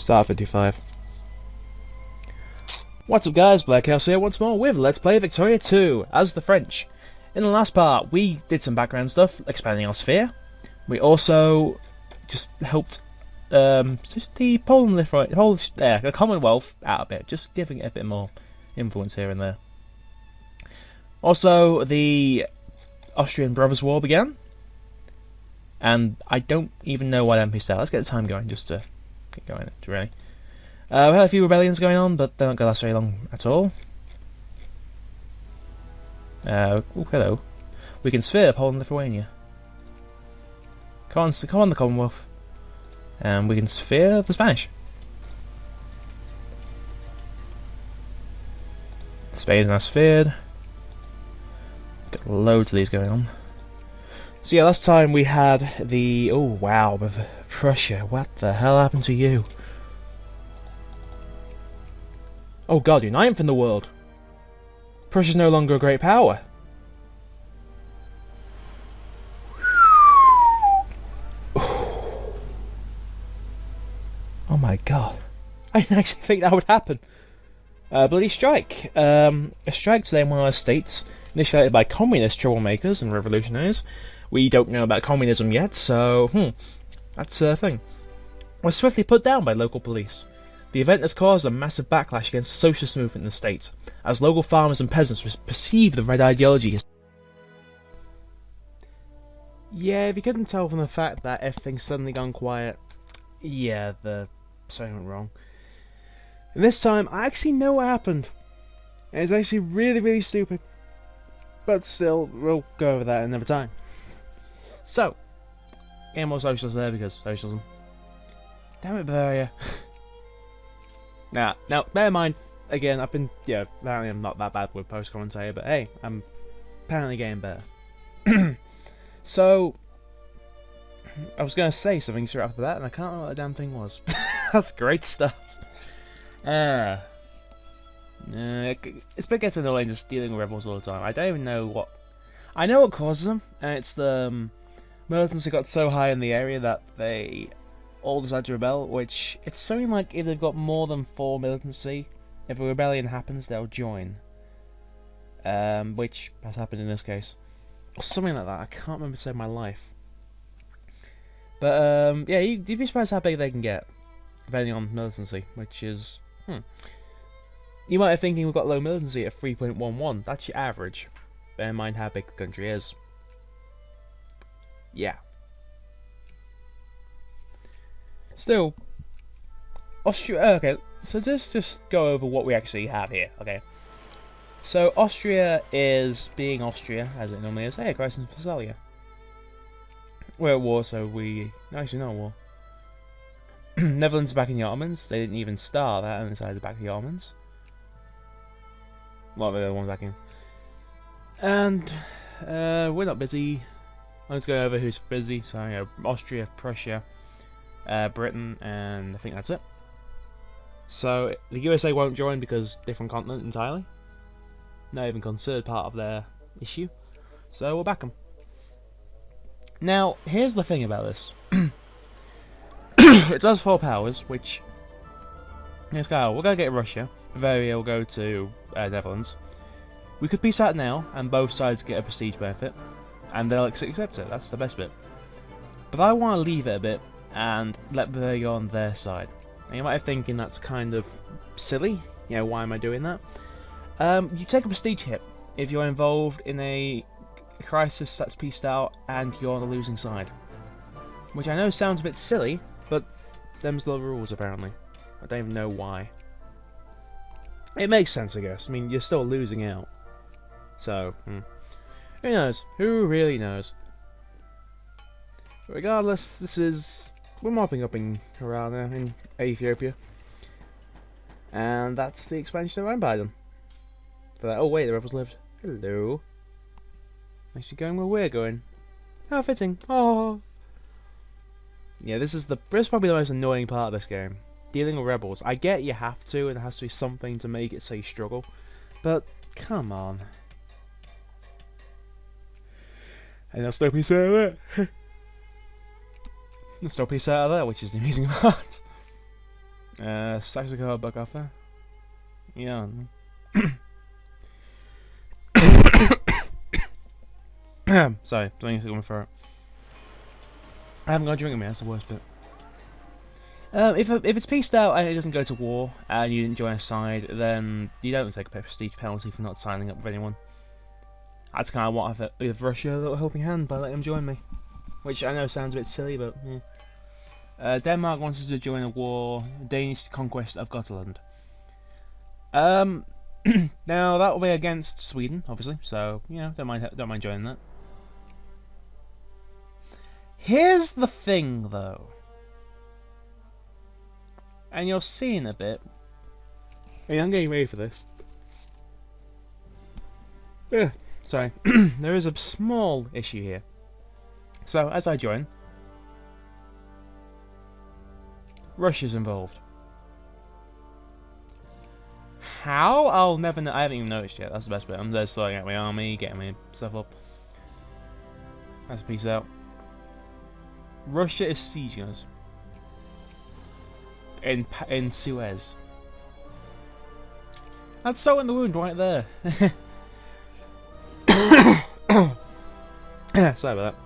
Start 55. What's up guys, Black House here once more with Let's Play Victoria 2 as the French. In the last part we did some background stuff, expanding our sphere. We also just helped just the the Commonwealth out a bit, just giving it a bit more influence here and there. Also, the Austrian Brothers War began, and I don't even know what MP style. Let's get the time going just to get going, really. We had a few rebellions going on, but they're not going to last very long at all. Oh, hello. We can sphere Poland and Lithuania. Come on, the Commonwealth. And we can sphere the Spanish. Spain's now sphered. Got loads of these going on. So yeah, last time we had the... Oh wow, Prussia, what the hell happened to you? Oh god, you're ninth in the world. Prussia's no longer a great power. Oh my god. I didn't actually think that would happen. Bloody strike. A strike today in one of our states, initiated by communist troublemakers and revolutionaries. We don't know about communism yet, so, that's a thing. Was swiftly put down by local police. The event has caused a massive backlash against the socialist movement in the state, as local farmers and peasants perceive the red ideology. Yeah, if you couldn't tell from the fact that everything's suddenly gone quiet, yeah, something went wrong. And this time, I actually know what happened. And it's actually really, really stupid. But still, we'll go over that another time. So, get more socialists there because socialism. Damn it, Bavaria. Now, bear in mind, again, apparently I'm not that bad with post-commentator, but hey, I'm apparently getting better. So, I was going to say something straight after that, and I can't remember what the damn thing was. That's a great start. It's been getting annoying just dealing with rebels all the time. I don't even know what... I know what causes them, and it's the militancy got so high in the area that they all decide to rebel, which it's something like if they've got more than 4 militancy, if a rebellion happens, they'll join. Which has happened in this case. Or something like that. I can't remember to save my life. But, yeah, you'd be surprised how big they can get, depending on militancy, which is, You might be thinking we've got low militancy at 3.11. That's your average. Bear in mind how big the country is. Yeah. Still, Austria... Okay, so let's just go over what we actually have here, okay? So, Austria is being Austria, as it normally is. Hey, Christ in Phasalia. We're at war, so we... No, actually, not at war. Netherlands are backing the Ottomans. They didn't even start that and decided to back the Ottomans. Well, they're the ones backing. And, we're not busy. I'm just going over who's busy. So, you know, Austria, Prussia, Britain, and I think that's it. So, the USA won't join because different continent entirely. Not even considered part of their issue. So, we'll back them. Now, here's the thing about this. It does 4 powers, which... Let's go. We're going to get Russia. Bavaria will go to Netherlands. We could peace out now, and both sides get a prestige benefit. And they'll accept it. That's the best bit. But I want to leave it a bit, and let Bavaria go on their side. And you might be thinking that's kind of silly. You know, why am I doing that? You take a prestige hit if you're involved in a crisis that's pieced out and you're on the losing side. Which I know sounds a bit silly, but them's the rules apparently. I don't even know why. It makes sense, I guess. I mean, you're still losing out. So, who knows? Who really knows? Regardless, we're mopping up in Harada, in Ethiopia. And that's the expansion of Empire done. For that, oh wait, the rebels lived. Hello. Actually going where we're going. How fitting. Oh. Yeah, this is probably the most annoying part of this game. Dealing with rebels. I get you have to, and there has to be something to make it say struggle. But, come on. And that's no piece out of that. There's no piece out of that, which is the amazing part. Saxico Bagaffa. Yeah. Sorry, something's going for it. I haven't got a drink with me, that's the worst bit. If it's pieced out and it doesn't go to war and you didn't join a side, then you don't take a prestige penalty for not signing up with anyone. That's kind of what I thought with Russia, a little helping hand by letting them join me. Which I know sounds a bit silly, but yeah. Denmark wants us to join a war, Danish conquest of Gotland. Now that will be against Sweden, obviously, so you know, don't mind joining that. Here's the thing, though, and you'll see in a bit. I mean, I'm getting ready for this. Yeah, sorry. There is a small issue here. So, as I join, Russia's involved. How? I'll never know. I haven't even noticed yet. That's the best bit. I'm there starting out my army, getting my stuff up. That's a piece out. Russia is sieging us in Suez. That's so in the wound right there. Sorry about that.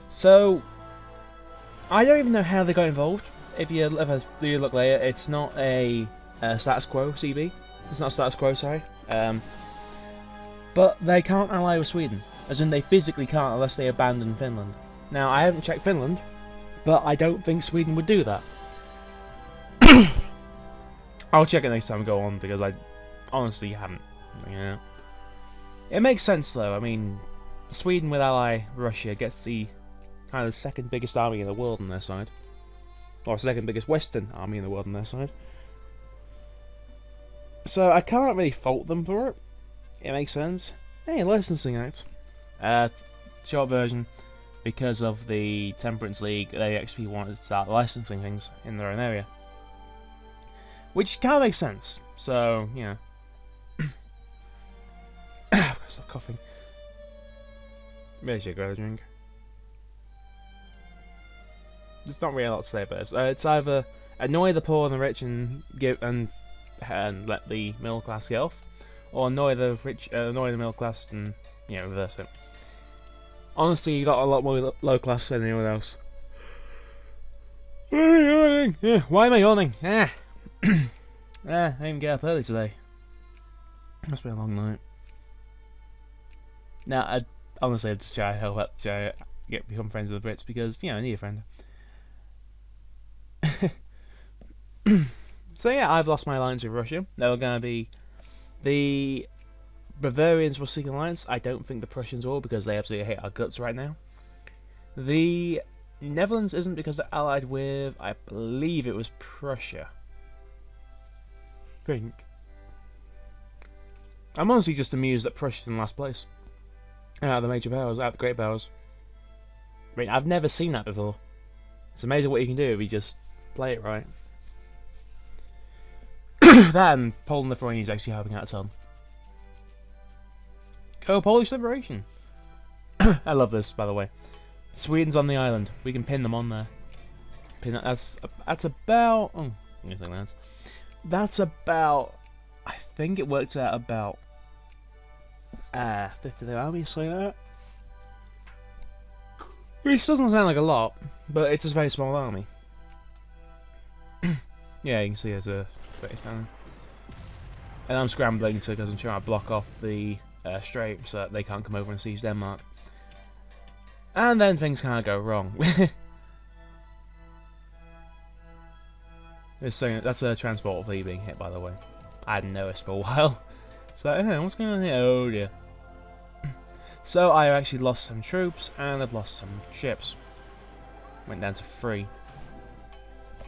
So I don't even know how they got involved. If you look later, it's not a status quo CB. It's not a status quo, sorry. But they can't ally with Sweden, as in they physically can't unless they abandon Finland. Now, I haven't checked Finland, but I don't think Sweden would do that. I'll check it next time I go on, because I honestly haven't. Yeah. It makes sense, though. I mean, Sweden with ally Russia gets the kind of the second biggest army in the world on their side. Or second biggest Western army in the world on their side. So, I can't really fault them for it. It makes sense. Hey, licensing act. Short version. Because of the Temperance League, they actually wanted to start licensing things in their own area. Which kind of makes sense. So, yeah. I've got to stop coughing. Really should grab a drink. There's not really a lot to say about this. It's either annoy the poor and the rich and let the middle class get off, or annoy the middle class and reverse it. Honestly, you got a lot more low class than anyone else. Why am I yawning? Yeah, why am I yawning? I didn't get up early today. Must be a long night. Now, I'd just try to become friends with the Brits because, I need a friend. So yeah, I've lost my alliance with Russia. They were going to be the Bavarians will seek alliance. I don't think the Prussians will because they absolutely hate our guts right now. The Netherlands isn't because they're allied with, I believe it was Prussia. I'm honestly just amused that Prussia's in last place. Out of the major powers, out of the great powers. I mean, I've never seen that before. It's amazing what you can do if you just play it right. That and Poland and Lithuania is actually helping out a ton. Go Polish liberation! I love this, by the way. Sweden's on the island. We can pin them on there. That's about. Oh, that's about. I think it worked out about 50 of the army, something like that. Which doesn't sound like a lot, but it's a very small army. Yeah, you can see there's a base down there. And I'm scrambling because I'm trying to block off the strait so that they can't come over and siege Denmark. And then things kind of go wrong. That's a transport fleet being hit, by the way. I hadn't noticed for a while. So, what's going on here? Oh dear. So, I actually lost some troops, and I've lost some ships. Went down to 3.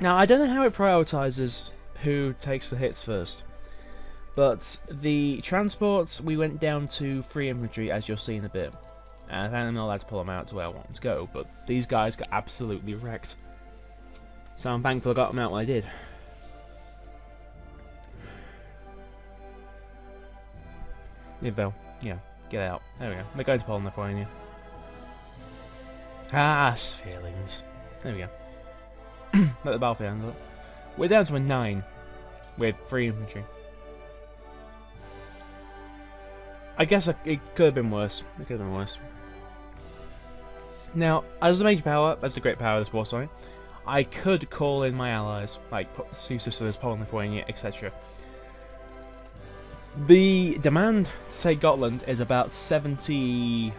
Now, I don't know how it prioritises who takes the hits first. But the transports, we went down to 3 infantry, as you'll see in a bit. And I'm not allowed to pull them out to where I want them to go, but these guys got absolutely wrecked. So I'm thankful I got them out when I did. If they'll, get out. There we go. They're going to Poland, they're finding you. Feelings. There we go. Let the battlefield handle it. We're down to a 9 with 3 infantry. I guess it could have been worse. It could have been worse. Now, as the major power, as the great power of this war, sorry, I could call in my allies, like Two Sisters, Poland, Lithuania, etc. The demand to take Gotland is about 72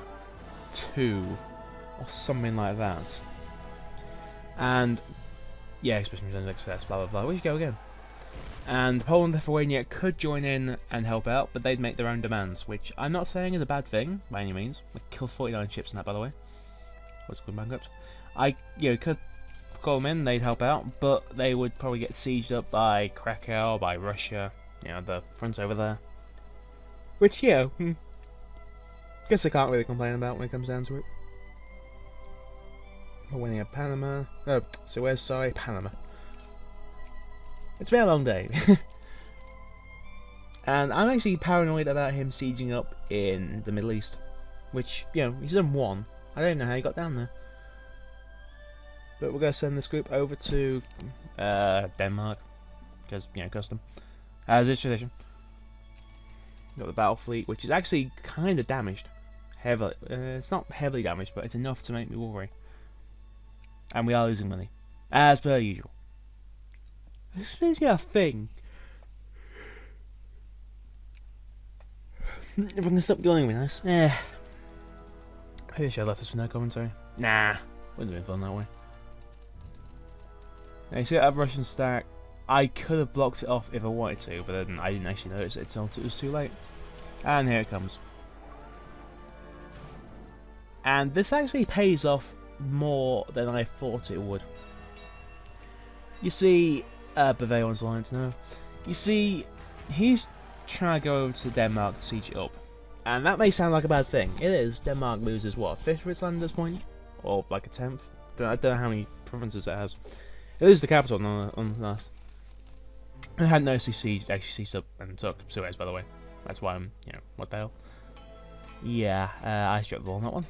or something like that. And yeah, especially success, blah blah blah. We should go again. And Poland, Lithuania could join in and help out, but they'd make their own demands, which I'm not saying is a bad thing by any means. We killed 49 ships in that, by the way. What's good bankrupt? I could call them in, they'd help out, but they would probably get sieged up by Krakow, by Russia, the fronts over there. Which, guess I can't really complain about when it comes down to it. We're winning at Panama. Oh, Suez, sorry, Panama. It's been a long day. And I'm actually paranoid about him sieging up in the Middle East. Which, he's done one. I don't even know how he got down there. But we're going to send this group over to Denmark. Because, custom. As is tradition. Got the battle fleet, which is actually kind of damaged. Heavily. It's not heavily damaged, but it's enough to make me worry. And we are losing money. As per usual. This seems to be a thing. If I can stop going with this. I wish I left this with no commentary. Nah. Wouldn't have been fun that way. Now you see I have Russian stack. I could have blocked it off if I wanted to, but then I didn't actually notice it until it was too late. And here it comes. And this actually pays off more than I thought it would. You see, Bavarian's alliance now. You see, he's trying to go over to Denmark to siege it up. And that may sound like a bad thing. It is. Denmark loses what, 5th of its land at this point? Or like a 10th? I don't know how many provinces it has. It is the capital on the last. I hadn't noticed he actually sieged up and took Suez, by the way. That's why I'm, what the hell. Yeah, I struck the ball on that one.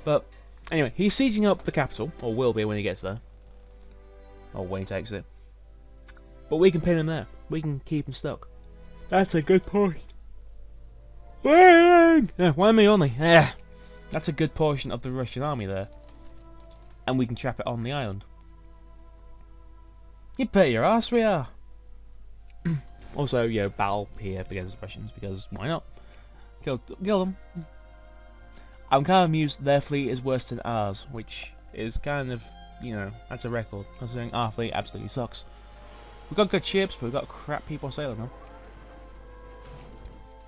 But, anyway, he's sieging up the capital, or will be when he gets there. Or when he takes it. But we can pin him there. We can keep him stuck. That's a good point. Yeah, why me only? Yeah. That's a good portion of the Russian army there. And we can trap it on the island. You bet your ass we are. Also, battle here against the Russians, because why not? Kill them. I'm kind of amused their fleet is worse than ours, which is kind of, that's a record, considering our fleet absolutely sucks. We've got good ships, but we've got crap people sailing them.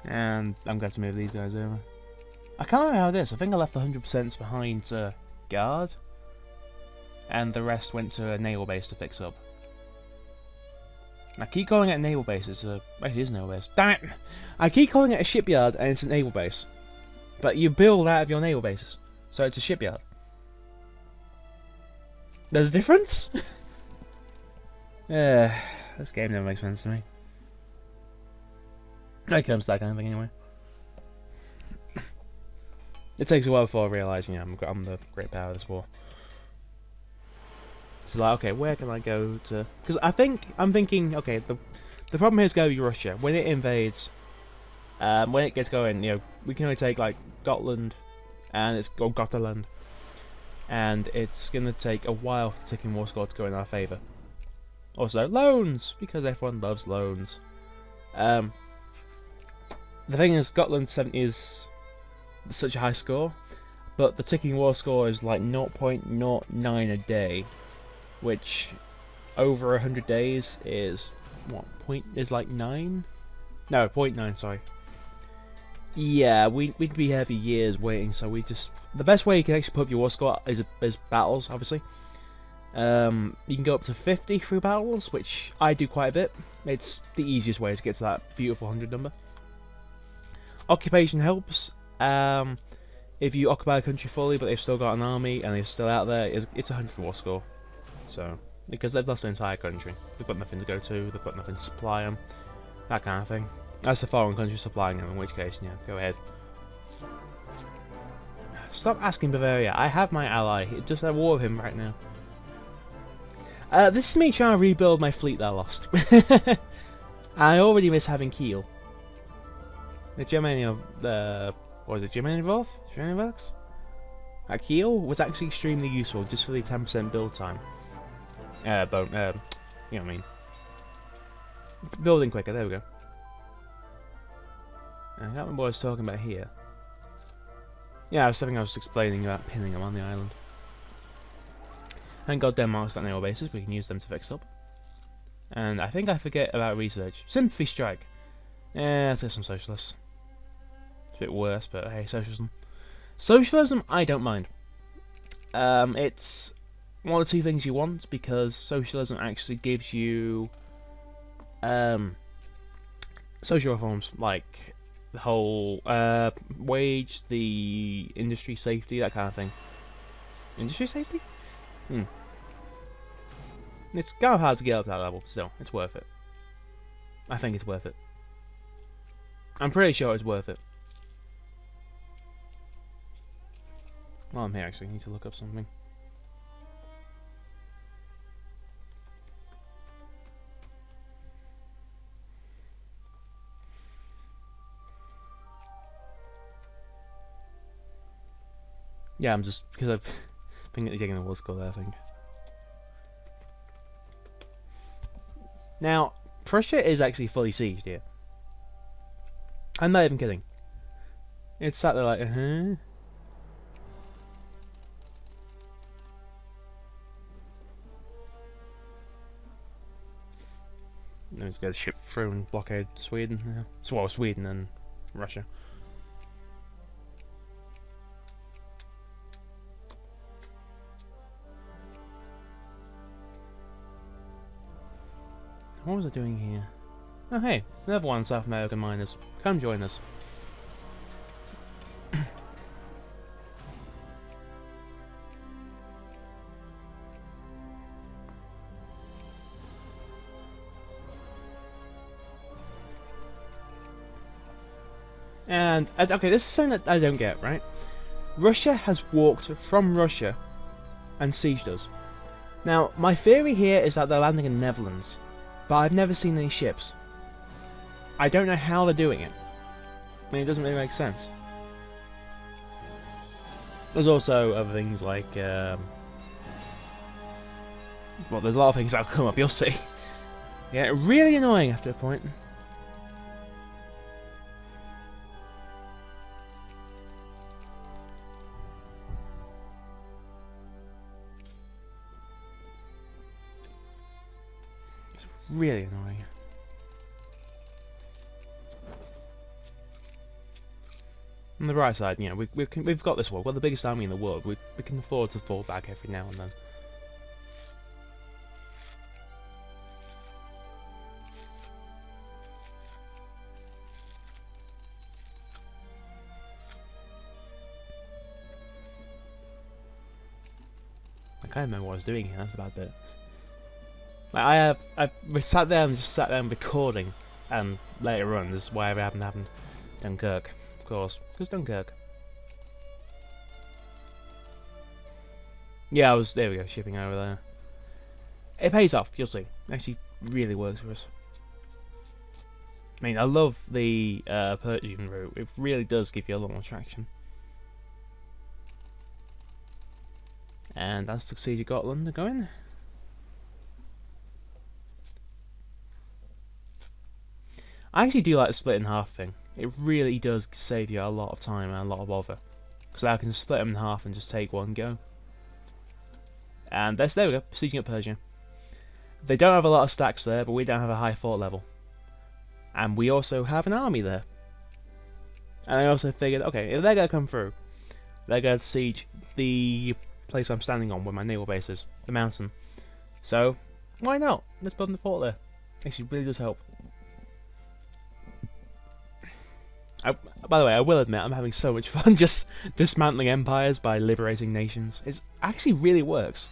And I'm going to move these guys over. I can't remember how it is. I think I left 100% behind to guard, and the rest went to a naval base to fix up. I keep calling it a naval base. Actually, it is a naval base. Damn it! I keep calling it a shipyard, and it's a naval base. But you build out of your naval bases, so it's a shipyard. There's a difference? This game never makes sense to me. When it comes to that kind of thing, anyway. It takes a while before I realise, I'm the great power of this war. So like, okay, where can I go to? Because I'm thinking, okay, the problem here is going to be Russia. When it invades, when it gets going, we can only take like Gotland, and it's Gotland, and it's gonna take a while for the ticking war score to go in our favour. Also, loans, because everyone loves loans. The thing is, Gotland 70 is such a high score, but the ticking war score is like 0.09 a day, which over 100 days is what is like 9? No, 0.9. Sorry. Yeah, we'd be here for years waiting. So the best way you can actually put up your war score is battles, obviously. You can go up to 50 through battles, which I do quite a bit. It's the easiest way to get to that beautiful 100 number. Occupation helps. If you occupy a country fully, but they've still got an army and they're still out there, it's a 100 war score. So, because they've lost the entire country, they've got nothing to go to, they've got nothing to supply them, that kind of thing. That's the foreign country supplying them, in which case, go ahead. Stop asking Bavaria. I have my ally. Just at war with him right now. This is me trying to rebuild my fleet that I lost. I already miss having Kiel. The Germany of the... what was it, Germany involved? Germany Works? Kiel was actually extremely useful just for the 10% build time. You know what I mean. Building quicker, there we go. I can't remember what I was talking about here. Yeah, I was explaining about pinning them on the island. Thank God Denmark's got naval bases, we can use them to fix up. And I think I forget about research. Sympathy strike. Yeah, let's get some socialists. It's a bit worse, but hey, socialism. Socialism, I don't mind. It's one of the two things you want, because socialism actually gives you social reforms, like the whole wage, the industry safety, that kind of thing. Industry safety? It's kind of hard to get up to that level, but still, it's worth it. I think it's worth it. I'm pretty sure it's worth it. Well, I'm here actually, I need to look up something. Yeah, I'm just, because I've been taking the world score there, I think. Now, Prussia is actually fully sieged here. I'm not even kidding. It's sat there like, Let's get a ship through and blockade Sweden. Yeah. So, well, Sweden and Russia. What was I doing here? Oh hey, another one South American miners. Come join us. And, okay, this is something that I don't get, right? Russia has walked from Russia and sieged us. Now, my theory here is that they're landing in the Netherlands, but I've never seen any ships. I don't know how they're doing it. I mean, it doesn't really make sense. There's also other things like, well, there's a lot of things that'll come up, you'll see. Yeah, really annoying after a point. It's really annoying. On the bright side, you know, we've got this war. We're the biggest army in the world. We can afford to fall back every now and then. I can't remember what I was doing here. That's a bad bit. Like I've sat there and recording, and later on, this is why it happened. Dunkirk. Of course, because Dunkirk. Yeah, there we go, shipping over there. It pays off, you'll see. It actually really works for us. I mean, I love the purchasing route. It really does give you a lot more traction. And that's the Siege of Gotland going. I actually do like the split in half thing. It really does save you a lot of time and a lot of bother. Because I can split them in half and just take one go. And there we go, sieging up Persia. They don't have a lot of stacks there, but we don't have a high fort level. And we also have an army there. And I also figured, okay, if they're going to come through, they're going to siege the place I'm standing on where my naval base is, the mountain. So, why not? Let's build the fort there. Actually, really does help. By the way, I will admit, I'm having so much fun just dismantling empires by liberating nations. It actually really works.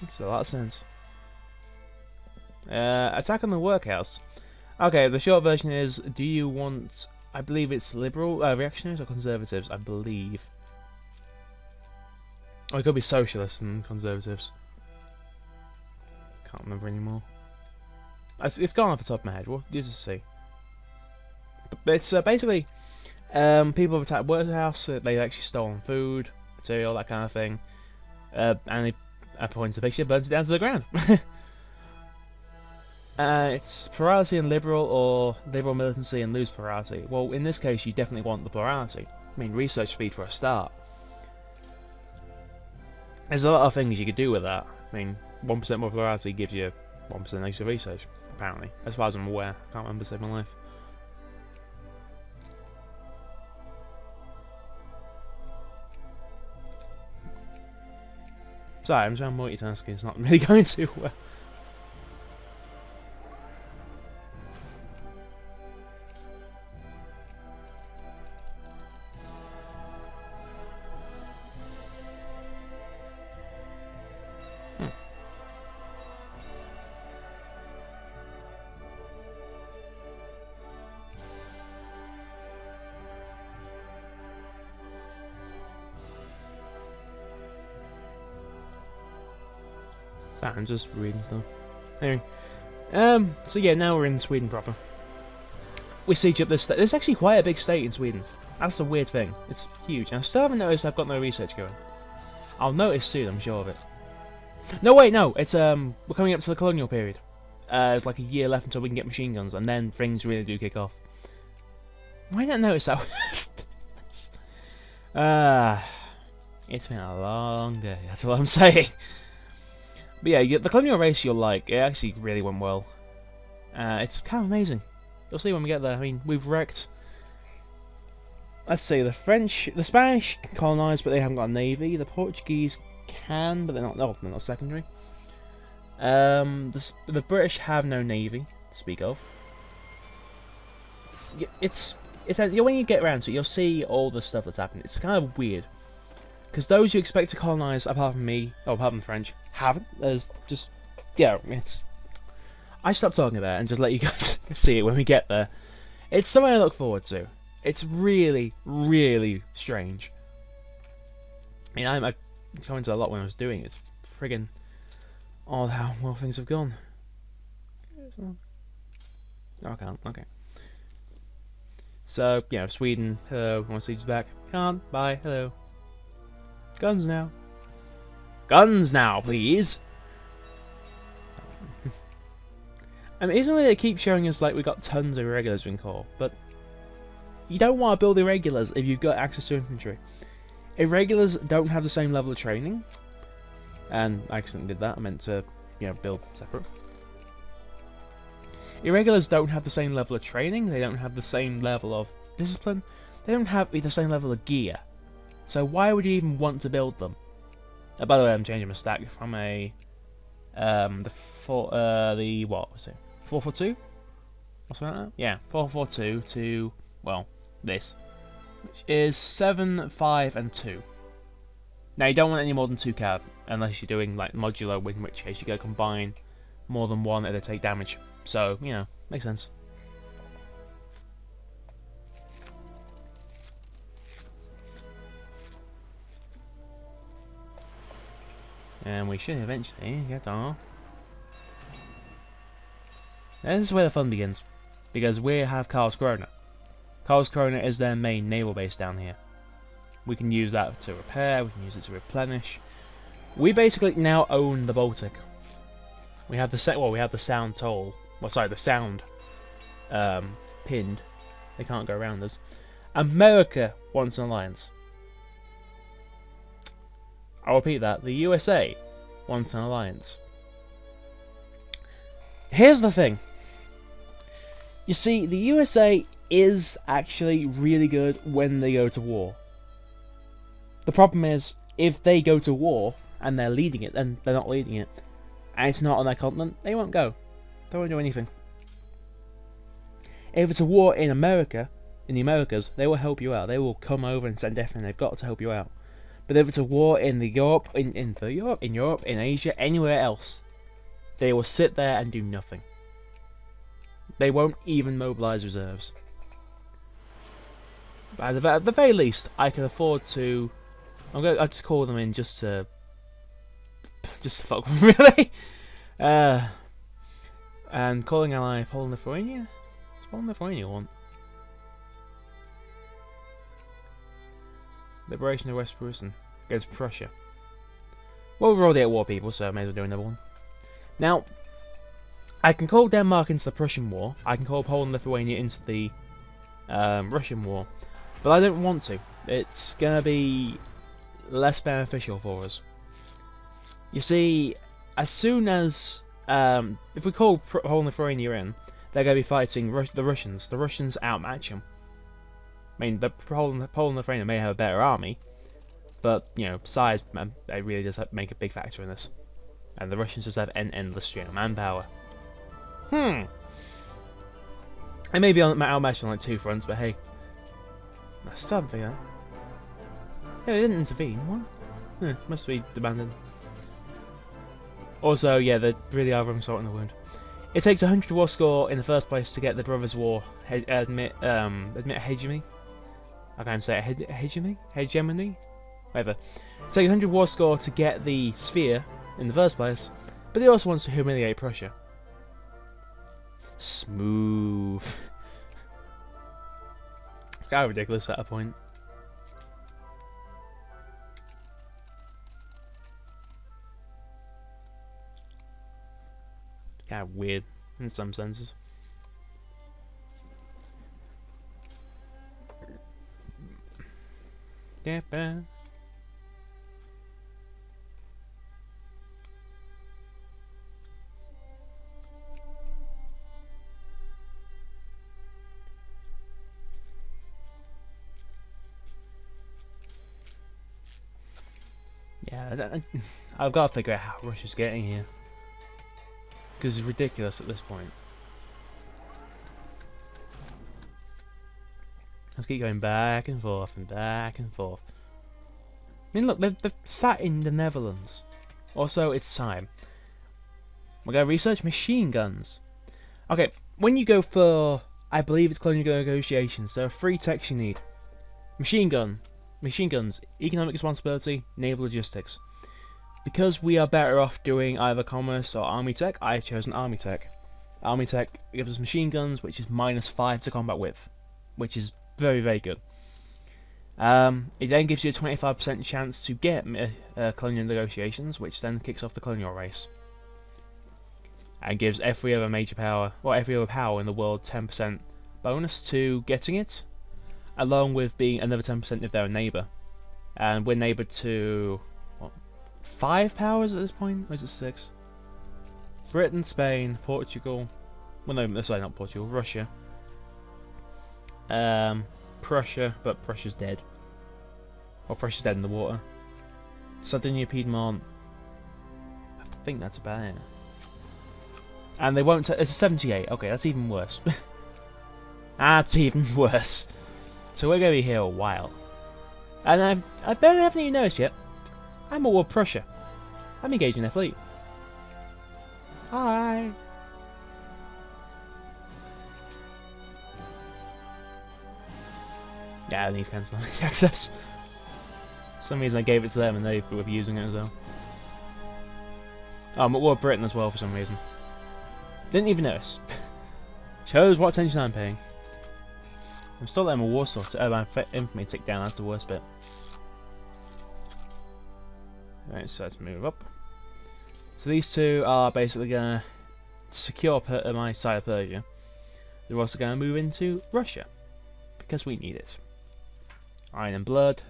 Makes a lot of sense. Attack on the workhouse. Okay, the short version is, do you want... I believe it's liberal, reactionaries or conservatives, I believe. Or it could be socialists and conservatives. can't remember anymore. It's gone off the top of my head. We'll just see. But it's basically people have attacked warehouse. They've actually stolen food, material, that kind of thing, and they point to the picture, burns it down to the ground. It's plurality and liberal, or liberal militancy and loose plurality. Well, in this case, you definitely want the plurality. I mean, research speed for a start. There's a lot of things you could do with that. I mean, 1% more plurality gives you 1% extra research, apparently. As far as I'm aware. I can't remember saving my life. Sorry, I'm trying multitasking. It's not really going too well. I'm just reading stuff. Anyway, so yeah, now we're in Sweden proper. We siege up this state. There's actually quite a big state in Sweden. That's a weird thing. It's huge. And I still haven't noticed I've got no research going. I'll notice soon, I'm sure of it. No, wait, no. It's we're coming up to the colonial period. There's like a year left until we can get machine guns, and then things really do kick off. Why not notice that? It's been a long day. That's what I'm saying. But yeah, the colonial race you'll like. It actually really went well. It's kind of amazing. You'll see when we get there. I mean, we've wrecked. Let's see, the Spanish can colonise, but they haven't got a navy. The Portuguese can, but they're not. No, they're not secondary. The British have no navy to speak of. It's when you get around to it, you'll see all the stuff that's happened. It's kind of weird. Because those you expect to colonise, apart from me, apart from the French, haven't. There's just, yeah, it's... I stopped talking about it and just let you guys see it when we get there. It's something I look forward to. It's really, really strange. I mean, I commented a lot when I was doing it. It's friggin' odd how well things have gone. Oh, I can't, okay. So, you know, Sweden, hello, want to siege back? Can't, bye, hello. Guns now. Guns now, please! I mean, isn't it they keep showing us like we got tons of irregulars in core, but you don't want to build irregulars if you've got access to infantry. Irregulars don't have the same level of training, and I accidentally did that. I meant to, you know, build separate. Irregulars don't have the same level of training. They don't have the same level of discipline. They don't have the same level of gear. So why would you even want to build them? By the way, I'm changing my stack from a what was it? 442? What's that? Yeah, 442 to, well, this, which is 7, 5, and 2. Now you don't want any more than 2 cav unless you're doing like modular, in which case you go combine more than one and they take damage. So you know, makes sense. And we should eventually get our... Now, this is where the fun begins, because we have Karlskrona. Karlskrona is their main naval base down here. We can use that to repair, we can use it to replenish. We basically now own the Baltic. We have the sound toll. Well, sorry, the sound pinned. They can't go around us. America wants an alliance. I'll repeat that. The USA wants an alliance. Here's the thing. You see, the USA is actually really good when they go to war. The problem is, if they go to war and they're leading it, then they're not leading it, and it's not on their continent, they won't go. They won't do anything. If it's a war in America, in the Americas, they will help you out. They will come over and send everything they've got to help you out. But if it's a war in Europe, in Asia, anywhere else, they will sit there and do nothing. They won't even mobilise reserves. But at the very least, I can afford to. I'll just call them in just to fuck with them, really. And calling ally Poland-Lithuania? What's Poland-Lithuania want? Liberation of West Prussia against Prussia. Well, we're already at war, people, so I may as well do another one. Now, I can call Denmark into the Prussian War. I can call Poland-Lithuania into the Russian War. But I don't want to. It's going to be less beneficial for us. You see, as soon as... if we call Poland-Lithuania in, they're going to be fighting the Russians. The Russians outmatch them. I mean, the Poland-Lithuania may have a better army, but, you know, size, it really does make a big factor in this. And the Russians just have an endless stream of manpower. It may be outmatched on like 2 fronts, but hey. That's something, huh? Yeah, they didn't intervene, what? Must be demanded. Also, yeah, they really are rubbing salt in the wound. It takes 100 war score in the first place to get the Brothers' War admit hegemony. I can't say it. Hegemony? Whatever. It takes 100 war score to get the sphere in the first place, but he also wants to humiliate Prussia. Smooth. It's kind of ridiculous at a point. Kind of weird in some senses. Yeah, I've got to figure out how Russia's getting here. Because it's ridiculous at this point. Let's keep going back and forth and back and forth. I mean, look, they've sat in the Netherlands. Also, it's time. We're going to research machine guns. Okay, when you go for, I believe it's colonial negotiations, there are 3 techs you need. Machine guns, economic responsibility, naval logistics. Because we are better off doing either commerce or army tech, I have chosen army tech. Army tech gives us machine guns, which is -5 to combat with, which is very, very good. It then gives you a 25% chance to get colonial negotiations, which then kicks off the colonial race. And gives every other major power, or every other power in the world, 10% bonus to getting it, along with being another 10% if they're a neighbour. And we're neighboured to... 5 powers at this point? Or is it 6? Britain, Spain, Portugal. Well, no, sorry, not Portugal. Russia. Prussia, but Prussia's dead. Or Prussia's dead in the water. Sardinia, Piedmont. I think that's about it. And they won't. It's a 78. Okay, that's even worse. That's even worse. So we're going to be here a while. And I barely haven't even noticed yet. I'm at war with Prussia. I'm engaging their fleet. Hi. Yeah, I need to cancel the access. For some reason I gave it to them and they were using it as well. Oh, I'm at war with Britain as well for some reason. Didn't even notice. Shows what attention I'm paying. I'm still letting my war sort my infamy tick down, that's the worst bit. Right, so let's move up. So these 2 are basically going to secure my side of Persia. They're also going to move into Russia, because we need it. Iron and Blood.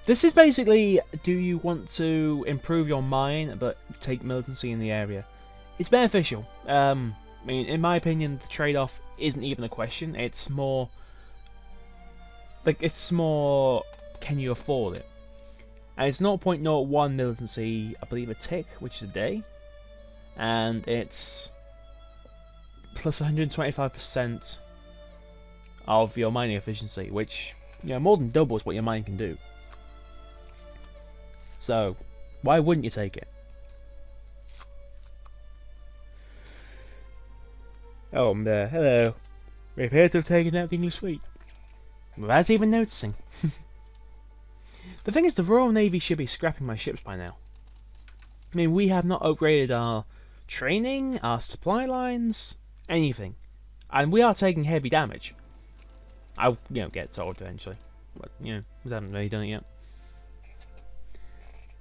This is basically, do you want to improve your mine, but take militancy in the area? It's beneficial. I mean, in my opinion, the trade-off isn't even a question. It's more... can you afford it? And it's 0.01 militancy, I believe, a tick, which is a day. And it's plus 125% of your mining efficiency, which, you know, more than doubles what your mine can do. So, why wouldn't you take it? Oh, I'm there. Hello. We appear to have taken out the English fleet. Without even noticing. The thing is, the Royal Navy should be scrapping my ships by now. I mean, we have not upgraded our training, our supply lines, anything. And we are taking heavy damage. I'll, get told eventually. But, we haven't really done it yet.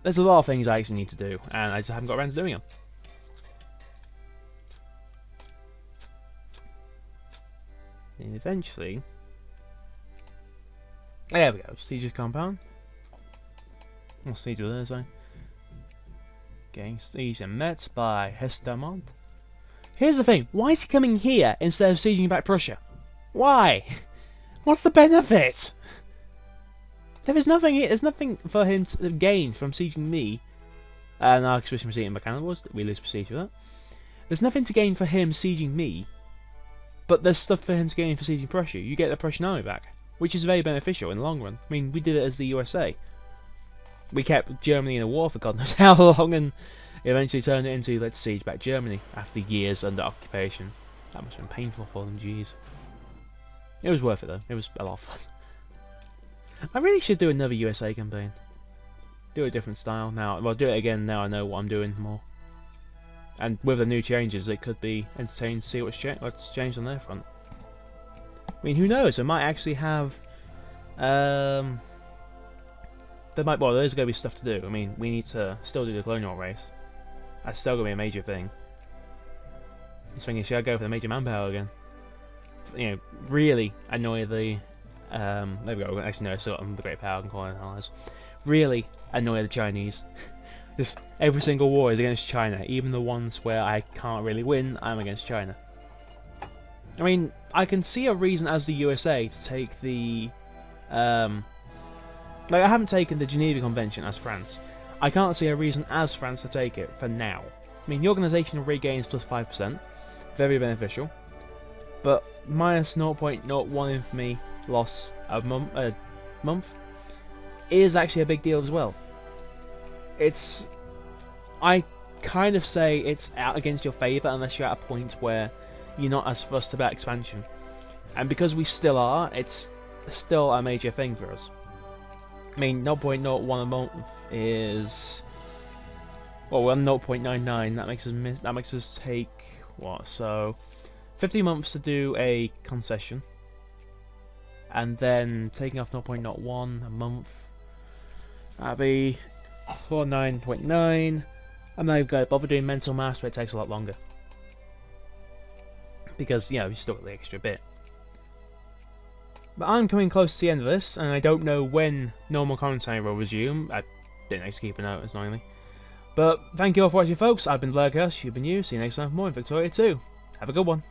There's a lot of things I actually need to do, and I just haven't got around to doing them. And eventually... There we go, Siege's compound. We'll siege with this way. Getting sieged and met by Hestamont. Here's the thing, why is he coming here instead of sieging back Prussia? Why? What's the benefit? There's nothing for him to gain from sieging me. And I'll switch from sieging by cannibals, we lose prestige for that. There's nothing to gain for him sieging me, but there's stuff for him to gain for sieging Prussia. You get the Prussian army back, which is very beneficial in the long run. I mean, we did it as the USA. We kept Germany in a war for God knows how long, and eventually turned it into let's siege back Germany after years under occupation. That must have been painful for them, jeez. It was worth it though, it was a lot of fun. I really should do another USA campaign. Do a different style now. Well, do it again now I know what I'm doing more. And with the new changes, it could be entertaining to see what's changed on their front. I mean, who knows? I might actually have... there's going to be stuff to do. I mean, we need to still do the colonial race. That's still going to be a major thing. This thing is, should I go for the major manpower again? Really annoy the... there we go, actually no, still the Great Power and colonial allies. Really annoy the Chinese. Every single war is against China, even the ones where I can't really win, I'm against China. I mean, I can see a reason as the USA to take the... I haven't taken the Geneva Convention as France. I can't see a reason as France to take it for now. I mean, the organisation regains plus 5%, very beneficial. But minus 0.01 infamy loss a month is actually a big deal as well. I kind of say it's out against your favour unless you're at a point where you're not as fussed about expansion. And because we still are, it's still a major thing for us. I mean, 0.01 a month is... Well, we're on 0.99, that makes us take... What, so... 50 months to do a concession. And then taking off 0.01 a month. That'd be 49.9. I'm not even going to bother doing mental maths, but it takes a lot longer. Because, you still got the extra bit. But I'm coming close to the end of this, and I don't know when normal commentary will resume. I didn't actually keep a note, annoyingly. But thank you all for watching, folks. I've been Blurcast, you've been you. See you next time for more in Victoria 2. Have a good one.